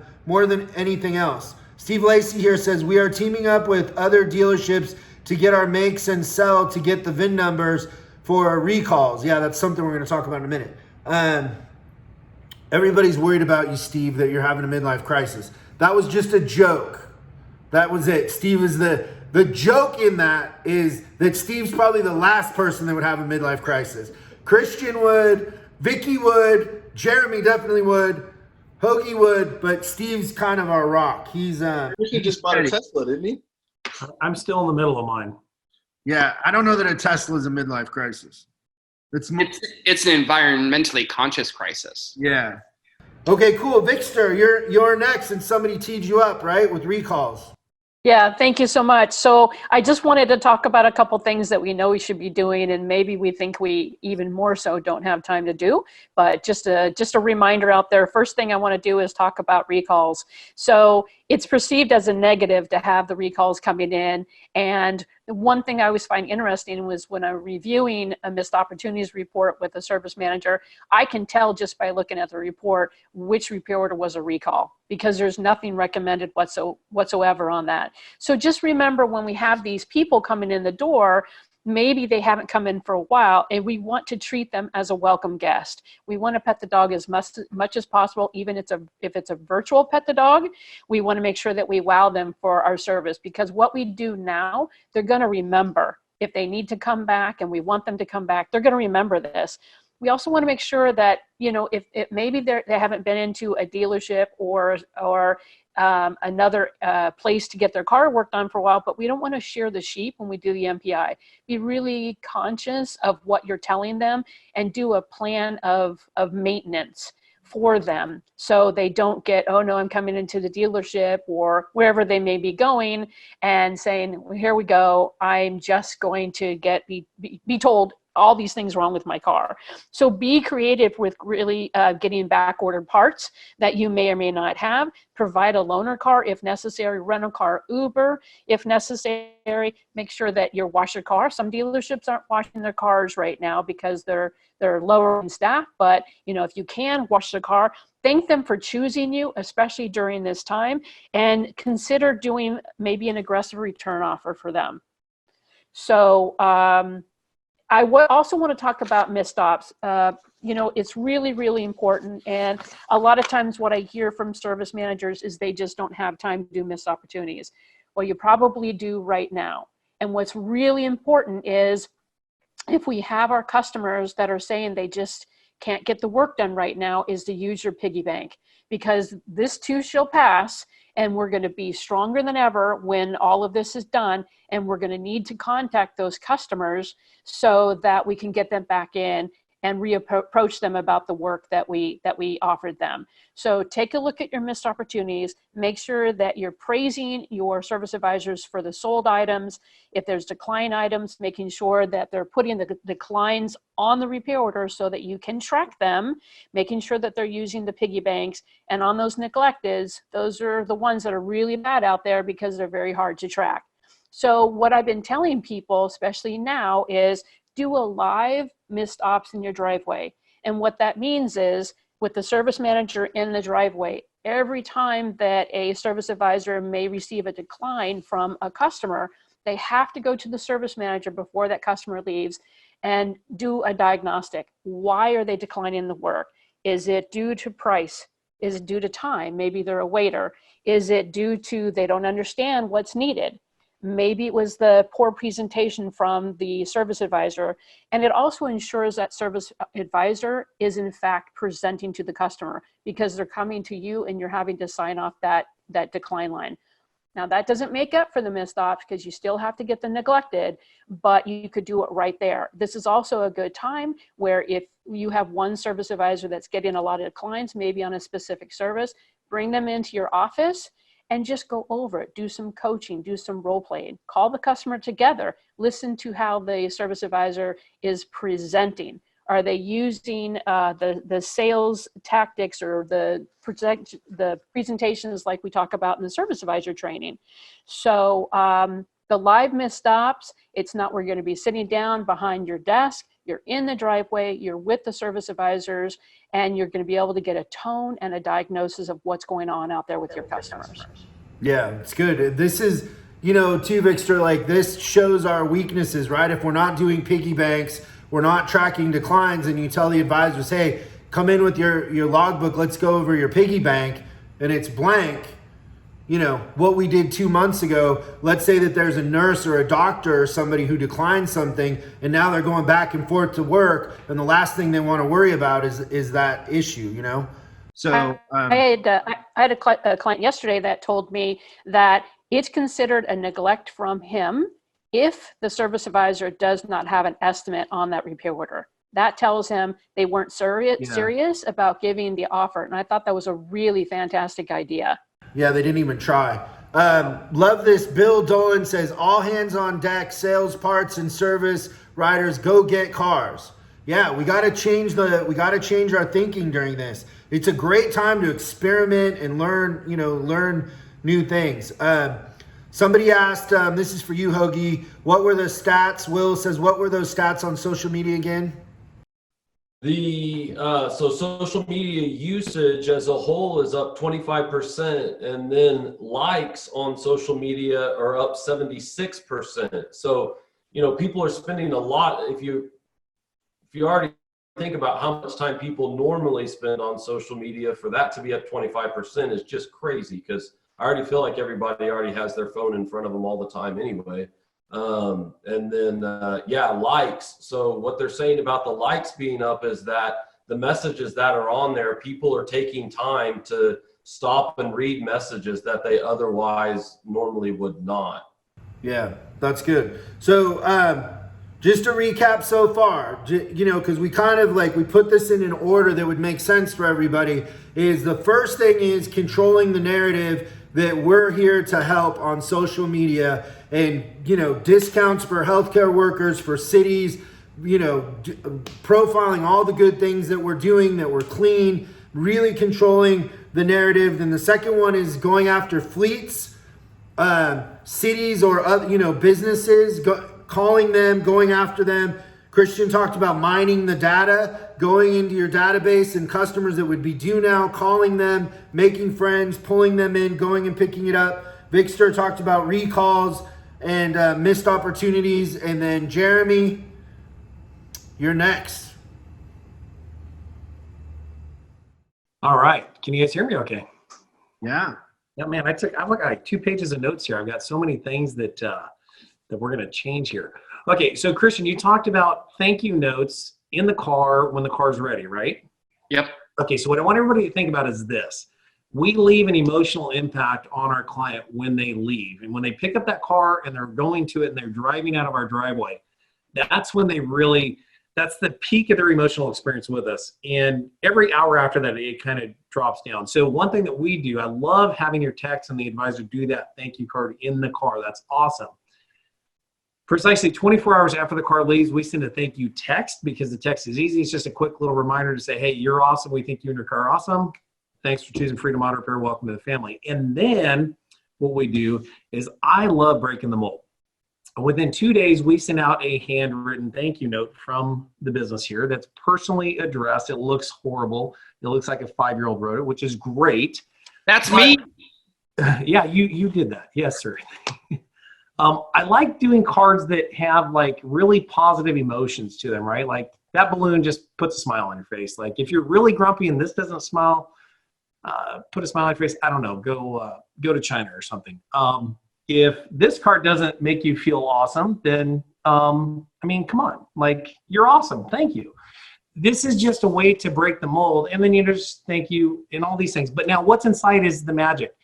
anything else. Steve Lacey here says, we are teaming up with other dealerships to get our makes and sell to get the VIN numbers for recalls. Yeah, that's something we're going to talk about in a minute. Everybody's worried about you, Steve, that you're having a midlife crisis. That was just a joke. That was it. Steve is the joke in that is that Steve's probably the last person that would have a midlife crisis. Christian would, Vicky would, Jeremy definitely would, Hoagie would, but Steve's kind of our rock. Christian just bought a Tesla, didn't he? I'm still in the middle of mine. Yeah, I don't know that a Tesla is a midlife crisis. It's an environmentally conscious crisis. Yeah. Okay, cool. Vicster, you're next, and somebody teed you up, right, with recalls. Yeah, thank you so much. So I just wanted to talk about a couple things that we know we should be doing, and maybe we think we even more so don't have time to do. But just a reminder out there. First thing I want to do is talk about recalls. So it's perceived as a negative to have the recalls coming in. And one thing I always find interesting was when I'm reviewing a missed opportunities report with a service manager, I can tell just by looking at the report which reporter was a recall, because there's nothing recommended whatsoever on that. So just remember, when we have these people coming in the door, maybe they haven't come in for a while, and we want to treat them as a welcome guest. We want to pet the dog as much as possible, even if it's a virtual pet the dog. We want to make sure that we wow them for our service, because what we do now, they're going to remember. If they need to come back and we want them to come back, they're going to remember this. We also want to make sure that, you know, if maybe they haven't been into a dealership or another place to get their car worked on for a while, but we don't want to shear the sheep when we do the MPI. Be really conscious of what you're telling them and do a plan of maintenance for them, so they don't get, oh no, I'm coming into the dealership or wherever they may be going and saying, well, here we go, I'm just going to be told all these things wrong with my car. So be creative with really getting back ordered parts that you may or may not have. Provide a loaner car if necessary, rent a car, Uber if necessary. Make sure that you wash your car. Some dealerships aren't washing their cars right now because they're lower in staff, but you know, if you can wash the car, thank them for choosing you, especially during this time, and consider doing maybe an aggressive return offer for them. So I also want to talk about missed ops. You know, it's really, really important. And a lot of times what I hear from service managers is they just don't have time to do missed opportunities. Well, you probably do right now. And what's really important is, if we have our customers that are saying they just can't get the work done right now, is to use your piggy bank, because this too shall pass, and we're going to be stronger than ever when all of this is done, and we're going to need to contact those customers so that we can get them back in and reapproach them about the work that we offered them. So take a look at your missed opportunities. Make sure that you're praising your service advisors for the sold items. If there's decline items, making sure that they're putting the declines on the repair order so that you can track them, making sure that they're using the piggy banks. And on those neglecteds, those are the ones that are really bad out there because they're very hard to track. So what I've been telling people, especially now, is do a live missed ops in your driveway. And what that means is, with the service manager in the driveway, every time that a service advisor may receive a decline from a customer, they have to go to the service manager before that customer leaves and do a diagnostic. Why are they declining the work? Is it due to price? Is it due to time? Maybe they're a waiter. Is it due to they don't understand what's needed? Maybe it was the poor presentation from the service advisor. And it also ensures that service advisor is in fact presenting to the customer, because they're coming to you and you're having to sign off that decline line. Now that doesn't make up for the missed ops because you still have to get the neglected, but you could do it right there. This is also a good time where if you have one service advisor that's getting a lot of declines, maybe on a specific service, bring them into your office and just go over it. Do some coaching, do some role playing, call the customer together, listen to how the service advisor is presenting. Are they using the sales tactics or the presentations like we talk about in the service advisor training? So the live missed stops, it's not where you're going to be sitting down behind your desk. You're in the driveway, you're with the service advisors, and you're going to be able to get a tone and a diagnosis of what's going on out there with your customers. Yeah, it's good. This is, too, Victor, like this shows our weaknesses, right? If we're not doing piggy banks, we're not tracking declines, and you tell the advisors, hey, come in with your logbook, let's go over your piggy bank, and it's blank. What we did 2 months ago, let's say that there's a nurse or a doctor or somebody who declined something, and now they're going back and forth to work, and the last thing they want to worry about is that issue, So I had a client yesterday that told me that it's considered a neglect from him if the service advisor does not have an estimate on that repair order. That tells him they weren't serious about giving the offer. And I thought that was a really fantastic idea. Yeah, they didn't even try. Love this. Bill Dolan says, all hands on deck, sales, parts, and service riders, go get cars. Yeah, we got to change our thinking during this. It's a great time to experiment and learn new things. Somebody asked, this is for you, Hoagie, what were the stats? Will says, what were those stats on social media again? So social media usage as a whole is up 25%, and then likes on social media are up 76%. So, people are spending a lot. If you already think about how much time people normally spend on social media, for that to be up 25% is just crazy, because I already feel like everybody already has their phone in front of them all the time anyway. And then, likes. So what they're saying about the likes being up is that the messages that are on there, people are taking time to stop and read messages that they otherwise normally would not. Yeah, that's good. So just to recap so far, because we kind of we put this in an order that would make sense for everybody, is the first thing is controlling the narrative that we're here to help on social media, and discounts for healthcare workers, for cities, profiling all the good things that we're doing, that we're clean, really controlling the narrative. Then the second one is going after fleets, cities, or other, businesses, calling them, going after them. Christian talked about mining the data, going into your database and customers that would be due now, calling them, making friends, pulling them in, going and picking it up. Victor talked about recalls and missed opportunities. And then Jeremy, you're next. All right. Can you guys hear me okay? Yeah. Yeah, man, I've got like 2 pages of notes here. I've got so many things that we're going to change here. Okay, so Christian, you talked about thank you notes in the car when the car's ready, right? Yep. Okay, so what I want everybody to think about is this. We leave an emotional impact on our client when they leave. And when they pick up that car and they're going to it and they're driving out of our driveway, that's when that's the peak of their emotional experience with us. And every hour after that, it kind of drops down. So one thing that we do, I love having your text and the advisor do that thank you card in the car. That's awesome. Precisely 24 hours after the car leaves, we send a thank you text, because the text is easy. It's just a quick little reminder to say, hey, you're awesome. We think you and your car are awesome. Thanks for choosing Freedom Auto Repair. Welcome to the family. And then what we do is I love breaking the mold. Within 2 days, we send out a handwritten thank you note from the business here that's personally addressed. It looks horrible. It looks like a 5-year-old wrote it, which is great. That's me. Yeah, you did that. Yes, sir. I like doing cards that have really positive emotions to them, right? Like that balloon just puts a smile on your face. Like if you're really grumpy and this doesn't smile, put a smile on your face. I don't know, go to China or something. If this card doesn't make you feel awesome, then, come on, you're awesome. Thank you. This is just a way to break the mold. And then you just thank you and all these things. But now what's inside is the magic.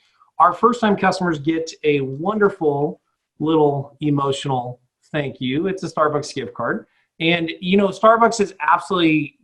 our first-time customers get a wonderful little emotional thank you. It's a Starbucks gift card. And, you know, Starbucks is absolutely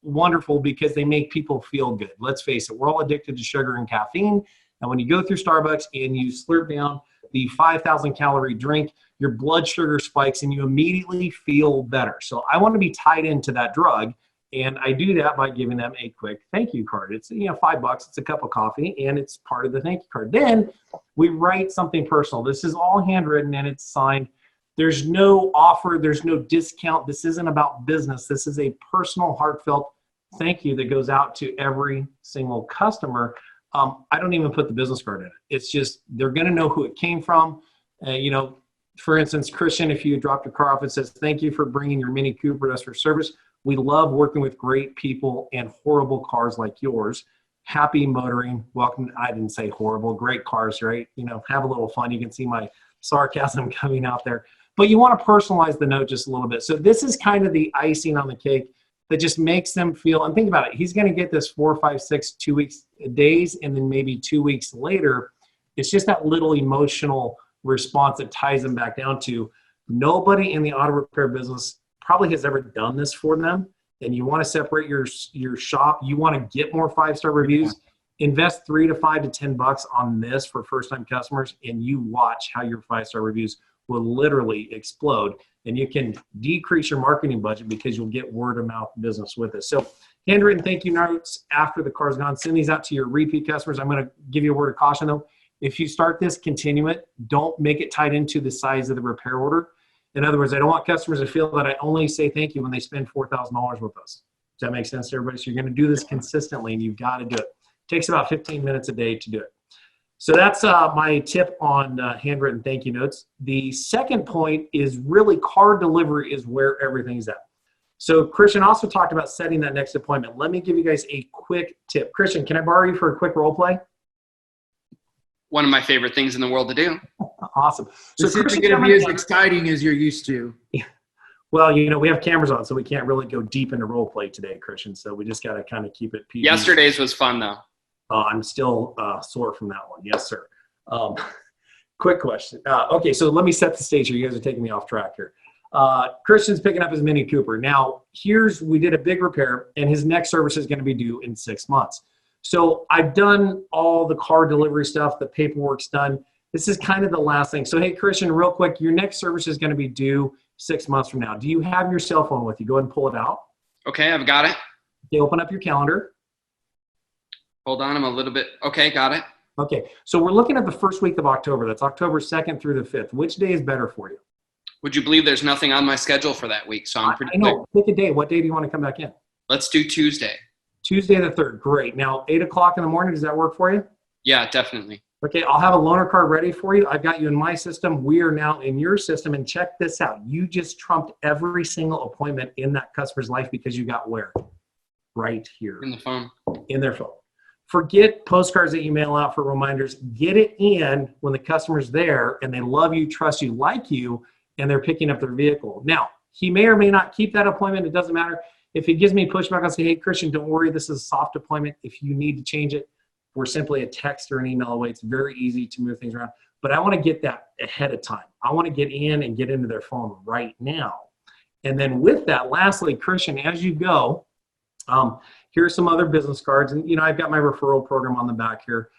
wonderful because they make people feel good. Let's face it, we're all addicted to sugar and caffeine. And when you go through Starbucks and you slurp down the 5,000 calorie drink, your blood sugar spikes and you immediately feel better. So I want to be tied into that drug. And I do that by giving them a quick thank you card. It's, you know, $5, it's a cup of coffee, and it's part of the thank you card. Then we write something personal. This is all handwritten and it's signed. There's no offer, there's no discount. This isn't about business. This is a personal, heartfelt thank you that goes out to every single customer. I don't even put the business card in it. It's just, they're going to know who it came from. You know, for instance, Christian, if you dropped your car off, it says, thank you for bringing your Mini Cooper to us for service. We love working with great people and horrible cars like yours. Happy motoring. Welcome. I didn't say horrible. Great cars, right? You know, have a little fun. You can see my sarcasm coming out there. But you want to personalize the note just a little bit. So this is kind of the icing on the cake that just makes them feel, and think about it, he's going to get this 4, 5, 6, 2 weeks, days, and then maybe 2 weeks later. It's just that little emotional response that ties them back down to nobody in the auto repair business probably has ever done this for them. And you want to separate your shop. You want to get more 5-star reviews. Invest $3 to $5 to $10 on this for first-time customers, and you watch how your 5-star reviews will literally explode. And you can decrease your marketing budget because you'll get word-of-mouth business with it. So handwritten thank you notes after the car's gone. Send these out to your repeat customers. I'm going to give you a word of caution, though. If you start this, continue it. Don't make it tied into the size of the repair order. In other words, I don't want customers to feel that I only say thank you when they spend $4,000 with us. Does that make sense to everybody? So you're going to do this consistently, and you've got to do it. It takes about 15 minutes a day to do it. So that's my tip on handwritten thank you notes. The second point is really card delivery is where everything's at. So Christian also talked about setting that next appointment. Let me give you guys a quick tip. Christian, can I borrow you for a quick role play? One of my favorite things in the world to do. Awesome. So this isn't going to be as exciting as you're used to. Well, you know, we have cameras on, so we can't really go deep into role play today, Christian. So we just got to kind of keep it PG. Yesterday's was fun, though. I'm still sore from that one. Yes, sir. Quick question. Okay, so let me set the stage here. You guys are taking me off track here. Christian's picking up his Mini Cooper. Now, we did a big repair, and his next service is going to be due in 6 months. So I've done all the car delivery stuff. The paperwork's done. This is kind of the last thing. So, hey, Christian, real quick, your next service is going to be due 6 months from now. Do you have your cell phone with you? Go ahead and pull it out. Okay, I've got it. Okay, open up your calendar. Hold on, I'm a little bit, okay, got it. Okay, so we're looking at the first week of October. That's October 2nd through the 5th. Which day is better for you? Would you believe there's nothing on my schedule for that week, so I'm pretty I know. Pick a day. What day do you want to come back in? Let's do Tuesday. Tuesday the 3rd. Great. Now, 8 o'clock in the morning, does that work for you? Yeah, definitely. Okay, I'll have a loaner card ready for you. I've got you in my system. We are now in your system, and check this out. You just trumped every single appointment in that customer's life because you got where? Right here. In the phone. In their phone. Forget postcards that you mail out for reminders. Get it in when the customer's there and they love you, trust you, like you, and they're picking up their vehicle. Now, he may or may not keep that appointment. It doesn't matter. If he gives me pushback, I'll say, hey, Christian, don't worry. This is a soft appointment. If you need to change it, we're simply a text or an email away. It's very easy to move things around. But I want to get that ahead of time. I want to get in and get into their phone right now. And then with that, lastly, Christian, as you go, here are some other business cards. And, you know, I've got my referral program on the back here.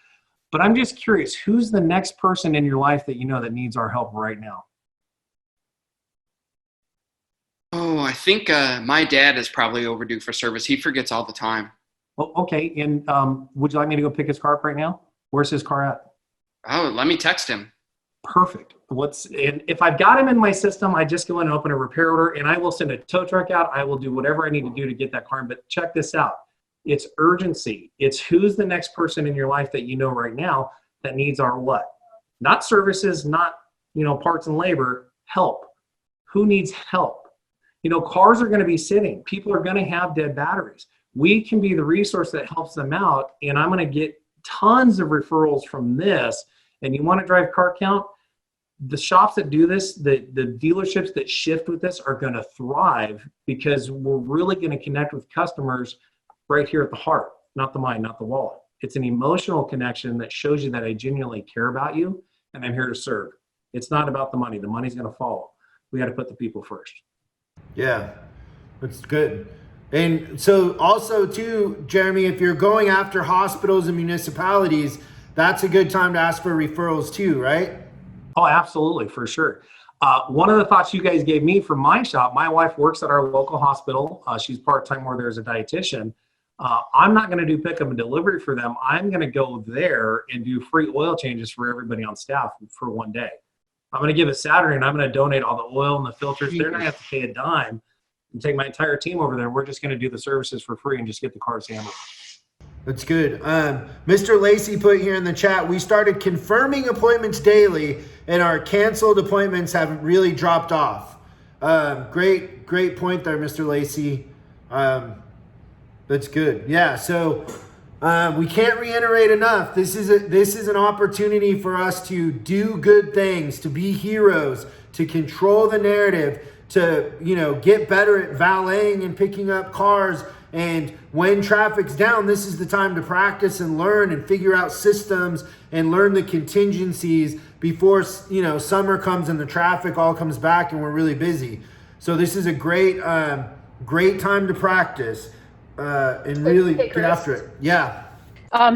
But I'm just curious, who's the next person in your life that you know that needs our help right now? Oh, I think my dad is probably overdue for service. He forgets all the time. Oh, okay. And would you like me to go pick his car up right now? Where's his car at? Oh, let me text him. Perfect. And if I've got him in my system, I just go in and open a repair order, and I will send a tow truck out. I will do whatever I need to do to get that car in. But check this out. It's urgency. It's who's the next person in your life that you know right now that needs our what? Not services, not, you know, parts and labor, help. Who needs help? You know, cars are going to be sitting. People are going to have dead batteries. We can be the resource that helps them out, and I'm going to get tons of referrals from this. And you want to drive car count? The shops that do this, the dealerships that shift with this are going to thrive because we're really going to connect with customers right here at the heart, not the mind, not the wallet. It's an emotional connection that shows you that I genuinely care about you and I'm here to serve. It's not about the money. The money's going to follow. We got to put the people first. Yeah, that's good. And so also too, Jeremy, if you're going after hospitals and municipalities, that's a good time to ask for referrals too, right? Oh, absolutely, for sure. One of the thoughts you guys gave me for my shop, my wife works at our local hospital. She's part-time where there's a dietitian. I'm not going to do pickup and delivery for them. I'm going to go there and do free oil changes for everybody on staff for one day. I'm going to give it Saturday and I'm going to donate all the oil and the filters. They're not going to have to pay a dime and take my entire team over there. We're just going to do the services for free and just get the cars handled. That's good. Mr. Lacey put here in the chat, we started confirming appointments daily and our canceled appointments have really dropped off. Great point there, Mr. Lacey. That's good. Yeah, so we can't reiterate enough. This is an opportunity for us to do good things, to be heroes, to control the narrative, to get better at valeting and picking up cars. And when traffic's down, this is the time to practice and learn and figure out systems and learn the contingencies before summer comes and the traffic all comes back and we're really busy. So this is a great time to practice and really get after it. Yeah.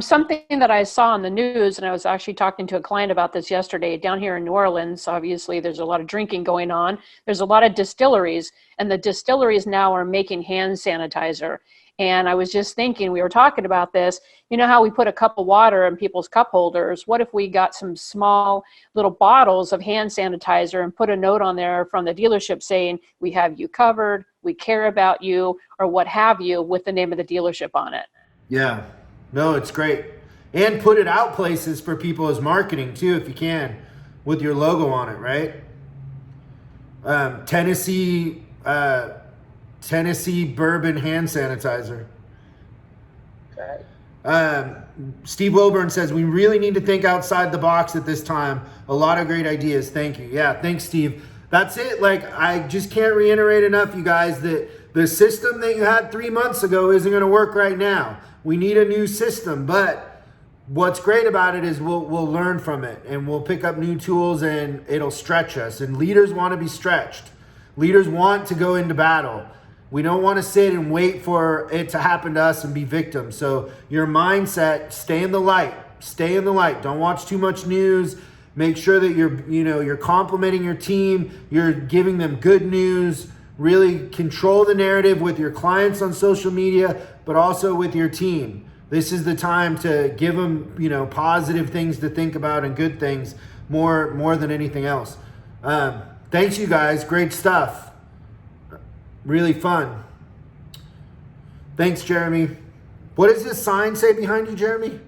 Something that I saw on the news, and I was actually talking to a client about this yesterday, down here in New Orleans, obviously there's a lot of drinking going on. There's a lot of distilleries, and the distilleries now are making hand sanitizer. And I was just thinking, we were talking about this, you know how we put a cup of water in people's cup holders? What if we got some small little bottles of hand sanitizer and put a note on there from the dealership saying, we have you covered, we care about you, or what have you, with the name of the dealership on it? Yeah. No, it's great. And put it out places for people as marketing too, if you can, with your logo on it, right? Tennessee bourbon hand sanitizer. Okay. Steve Wilburn says, we really need to think outside the box at this time. A lot of great ideas. Thank you. Yeah, thanks, Steve. That's it. Like, I just can't reiterate enough, you guys, that the system that you had 3 months ago isn't going to work right now. We need a new system, but what's great about it is we'll learn from it and we'll pick up new tools and it'll stretch us. And leaders want to be stretched. Leaders want to go into battle. We don't want to sit and wait for it to happen to us and be victims. So your mindset, stay in the light. Stay in the light. Don't watch too much news. Make sure that you're complimenting your team. You're giving them good news. Really control the narrative with your clients on social media, but also with your team. This is the time to give them, positive things to think about and good things more than anything else. Thanks, you guys. Great stuff. Really fun. Thanks, Jeremy. What does this sign say behind you, Jeremy?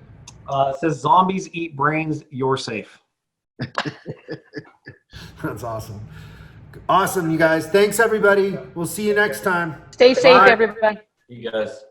It says, zombies eat brains, you're safe. That's awesome. Awesome, you guys. Thanks, everybody. We'll see you next time. Stay safe, Bye. everybody. You guys.